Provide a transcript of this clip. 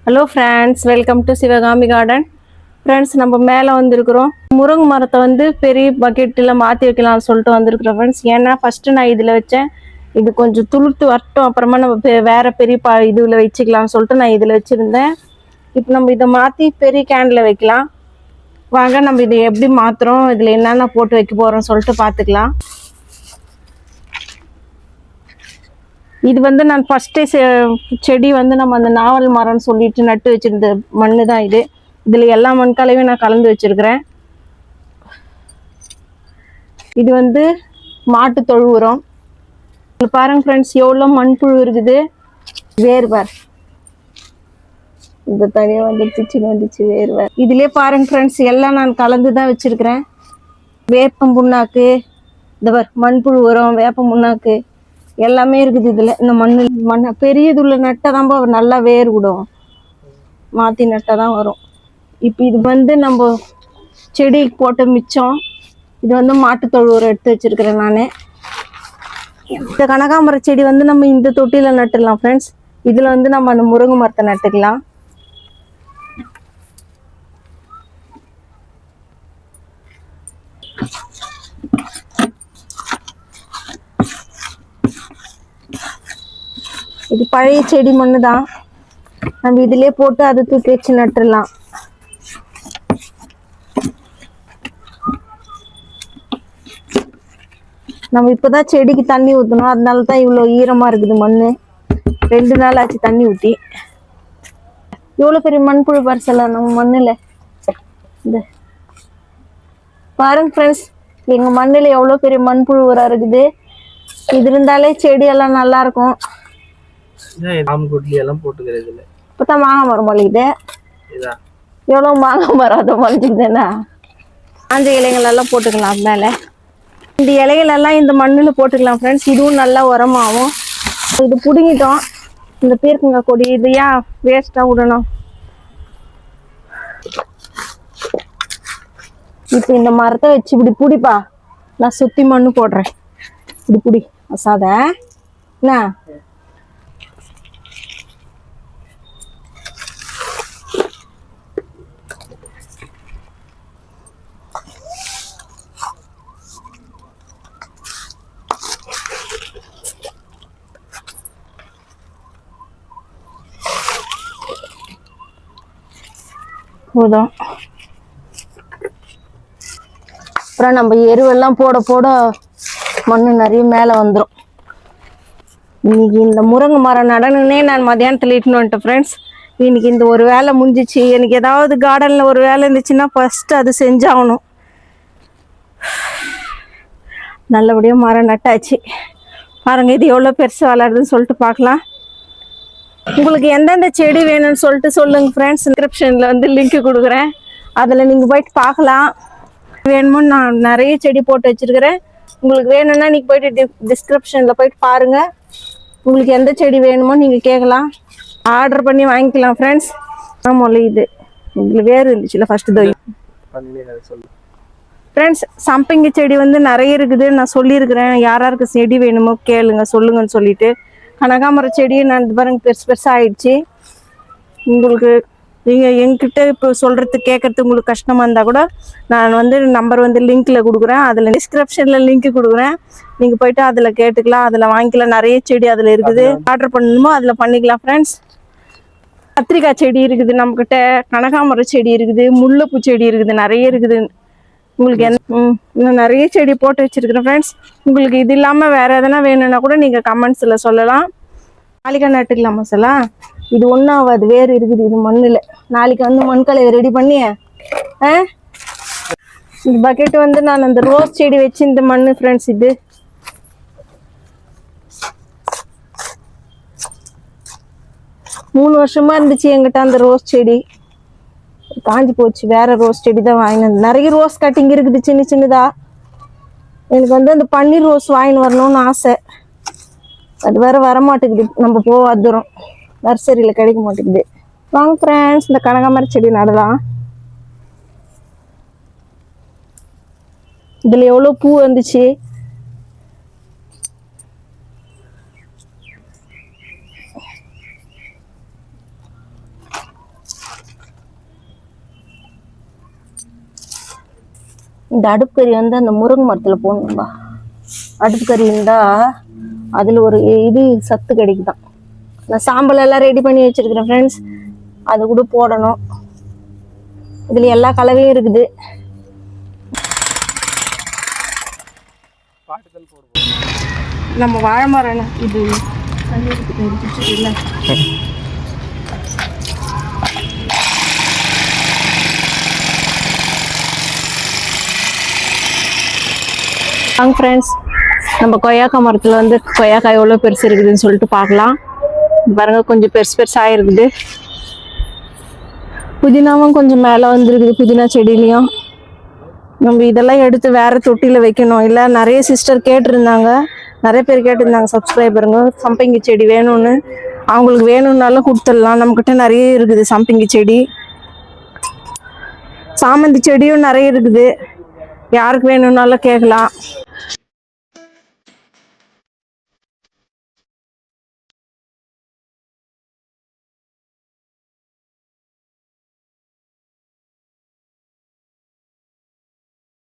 Hello friends, welcome to Sivakami garden. Friends, நம்ம மேலே வந்திருக்கிறோம். முருங்கை மரத்தை வந்து பெரிய பக்கெட்டில் மாற்றி வைக்கலாம்னு சொல்லிட்டு வந்திருக்கிறோம் ஃப்ரெண்ட்ஸ். ஏன்னா ஃபஸ்ட்டு நான் இதில் வச்சேன், இது கொஞ்சம் துளுர்த்து வரட்டும், அப்புறமா நம்ம வேறு பெரிய இதில் வச்சுக்கலாம்னு சொல்லிட்டு நான் இதில் வச்சுருந்தேன். இப்போ நம்ம இதை மாற்றி பெரிய கேனில் வைக்கலாம். வாங்க நம்ம இதை எப்படி மாற்றுறோம், இதில் என்னென்ன போட்டு வைக்க போகிறோம்னு சொல்லிட்டு பார்த்துக்கலாம். இது வந்து நான் ஃபஸ்ட்டே செடி வந்து நம்ம அந்த நாவல் மரம்னு சொல்லிட்டு நட்டு வச்சிருந்த மண்ணு தான் இது. இதில் எல்லா மண் கலவையும் நான் கலந்து வச்சிருக்கிறேன். இது வந்து மாட்டு தொழு உரம். பாருங்க ஃப்ரெண்ட்ஸ், எவ்வளோ மண்புழு இருக்குது. வேர்வார் இந்த தனியாக வந்துடுச்சு வேர்வார். இதுலேயே பாருங்க ஃப்ரெண்ட்ஸ், எல்லாம் நான் கலந்து தான் வச்சிருக்கிறேன். வேப்பம் புண்ணாக்கு, இந்த மண்புழு உரம், வேப்பம் புண்ணாக்கு எல்லாமே இருக்குது இதில். இந்த மண்ணை பெரியதுள்ள நட்டால் தான் நல்லா வேர் விடும், மாற்றி நட்டால் தான் வரும். இப்போ இது வந்து நம்ம செடிக்கு போட்ட மிச்சம். இது வந்து மாட்டுத்தொழு உரம் எடுத்து வச்சிருக்கிறேன் நான். இந்த கனகாமர செடி வந்து நம்ம இந்த தொட்டியில் நட்டுடலாம் ஃப்ரெண்ட்ஸ். இதில் வந்து நம்ம அந்த முருங்கை மரத்தை நட்டுக்கலாம். இது பழைய செடி மண்ணு தான், நம்ம இதிலே போட்டு அதை தூக்கி வச்சு நட்டுடலாம். நம்ம இப்போதான் செடிக்கு தண்ணி ஊற்றணும், அதனால தான் இவ்வளோ ஈரமாக இருக்குது மண். 2 நாள் ஆச்சு தண்ணி ஊற்றி. இவ்வளோ பெரிய மண்புழு பரிசலாம் நம்ம மண்ணில். இந்த பாருங்க ஃப்ரெண்ட்ஸ், எங்கள் மண்ணில் எவ்வளோ பெரிய மண்புழு உரம் இருக்குது. இது இருந்தாலே செடியெல்லாம் நல்லா இருக்கும். இப்பதான் மாங்காய் மரம் மொழிக்குது. எவ்வளவு மாங்காய் மரம் அதை மொழிக்குதுன்னா காஞ்ச இலைகள் எல்லாம் போட்டுக்கலாம் மேல. இந்த இலைகள் எல்லாம் இந்த மண்ணுல போட்டுக்கலாம் ஃப்ரெண்ட்ஸ். இதுவும் நல்லா உரமாகும். இது புடுங்கிட்டோம், இந்த பீர்க்கங்காய் கொடி. இது ஏன் வேஸ்டா விடணும். இப்ப இந்த மரத்தை வச்சு இப்படி புடிப்பா, நான் சுத்தி மண்ணு போடுறேன். இப்படி புடி அசாத என்ன. போதும். அப்புறம் நம்ம எருவெல்லாம் போட போட மண்ணு நிறைய மேலே வந்துடும். இன்னைக்கு இந்த முருங்கை மரம் நடனுன்னே நான் மதியானத்தில் இட்டுன்னு வந்துட்டேன் ஃப்ரெண்ட்ஸ். இன்னைக்கு இந்த ஒரு வேலை முடிஞ்சிச்சு. எனக்கு ஏதாவது கார்டனில் ஒரு வேலை இருந்துச்சுன்னா ஃபஸ்ட்டு அது செஞ்சாகணும். நல்லபடியாக மரம் நட்டாச்சு. பாருங்க, இது எவ்வளோ பெருசு வளருதுன்னு சொல்லிட்டு பார்க்கலாம். உங்களுக்கு எந்தெந்த செடி வேணும்னு சொல்லிட்டு சொல்லுங்க ஃப்ரெண்ட்ஸ். டிஸ்கிரிப்ஷனில் வந்து லிங்க் கொடுக்குறேன், அதில் நீங்கள் போயிட்டு பார்க்கலாம். வேணுமோ நான் நிறைய செடி போட்டு வச்சிருக்கிறேன். உங்களுக்கு வேணும்னா நீங்கள் போயிட்டு டிஸ்கிரிப்ஷனில் போயிட்டு பாருங்கள். உங்களுக்கு எந்த செடி வேணுமோ நீங்கள் கேட்கலாம், ஆர்டர் பண்ணி வாங்கிக்கலாம் ஃப்ரெண்ட்ஸ். ஆமாம், இது இதில் வேறு இருந்துச்சுல்ல ஃபஸ்ட்டு தோய் ஃப்ரெண்ட்ஸ். சம்பங்கி செடி வந்து நிறைய இருக்குது, நான் சொல்லியிருக்கிறேன். யாராருக்கு செடி வேணுமோ கேளுங்க, சொல்லுங்கன்னு சொல்லிட்டு. கனகாமர செடி நான் பாருங்க பெருசு பெருசாக ஆயிடுச்சு. உங்களுக்கு நீங்கள் என்கிட்ட இப்போ சொல்கிறது கேட்கறது உங்களுக்கு கஷ்டமாக இருந்தால் கூட நான் வந்து நம்பர் வந்து லிங்க்கில் கொடுக்குறேன், அதில் டிஸ்கிரிப்ஷனில் லிங்க் கொடுக்குறேன். நீங்கள் போயிட்டு அதில் கேட்டுக்கலாம், அதில் வாங்கிக்கலாம். நிறைய செடி அதில் இருக்குது, ஆர்டர் பண்ணணுமோ அதில் பண்ணிக்கலாம் ஃப்ரெண்ட்ஸ். கத்திரிக்காய் செடி இருக்குது நம்மக்கிட்ட, கனகாமர செடி இருக்குது, முல்லைப்பூ செடி இருக்குது, நிறைய இருக்குது. உங்களுக்கு இன்னும் நிறைய செடி போட்டு வச்சிருக்கிறேன் ஃப்ரெண்ட்ஸ். உங்களுக்கு இது இல்லாமல் வேறு எதனா வேணும்னா கூட நீங்கள் கமெண்ட்ஸில் சொல்லலாம். நாளைக்கு நட்டுக்கலாம் மசாலா. இது ஒன்றும் ஆகாது, வேறு இருக்குது இது மண்ணில். நாளைக்கு வந்து மண்கலையை ரெடி பண்ணி இந்த பக்கெட்டு வந்து நான் அந்த ரோஸ் செடி வச்சு இந்த மண் ஃப்ரெண்ட்ஸ். இது 3 வருஷமா இருந்துச்சு என்கிட்ட அந்த ரோஸ் செடி, காஞ்சி போச்சு. வேற ரோஸ் செடி தான் வாங்கினது. நிறைய ரோஸ் கட்டிங் இருக்குது சின்ன சின்னதா. எனக்கு வந்து அந்த பன்னீர் ரோஸ் வாங்கின்னு வரணும்னு ஆசை. அது வேற வரமாட்டேங்குது, நம்ம போகாத தூரம் நர்சரியில் கிடைக்க மாட்டேங்குது. வாங்க ஃப்ரெண்ட்ஸ், இந்த கனகாமர செடி நடலாம். இதில் எவ்வளோ பூ வந்துச்சு. இந்த அடுப்பு கறி வந்து அந்த முருங்கை மரத்தில் போடணும்பா. அடுப்பு கறி இருந்தால் அதில் ஒரு இது சத்து கிடைக்குதான். நான் சாம்பல் எல்லாம் ரெடி பண்ணி வச்சுருக்கிறேன் ஃப்ரெண்ட்ஸ், அது கூட போடணும். இதில் எல்லா கலவையும் இருக்குது. நம்ம வாழை மரம் இது இல்லை. வாங்க ஃப்ரெண்ட்ஸ், நம்ம கொய்யாக்காய் மரத்தில் வந்து கொய்யாக்காய் எவ்வளோ பெருசு இருக்குதுன்னு சொல்லிட்டு பார்க்கலாம். பாருங்க, கொஞ்சம் பெருசு பெருசாக இருக்குது. புதினாவும் கொஞ்சம் மேலே வந்துருக்குது. புதினா செடியிலையும் நம்ம இதெல்லாம் எடுத்து வேறு தொட்டியில் வைக்கணும். இல்லை நிறைய சிஸ்டர் கேட்டிருந்தாங்க, நிறைய பேர் கேட்டிருந்தாங்க சப்ஸ்கிரைபருங்க, சம்பங்கி செடி வேணும்னு. அவங்களுக்கு வேணும்னாலும் கொடுத்துடலாம். நம்மக்கிட்ட நிறைய இருக்குது சம்பங்கி செடி. சாமந்தி செடியும் நிறைய இருக்குது, யாருக்கு வேணும்னாலும் கேட்கலாம்.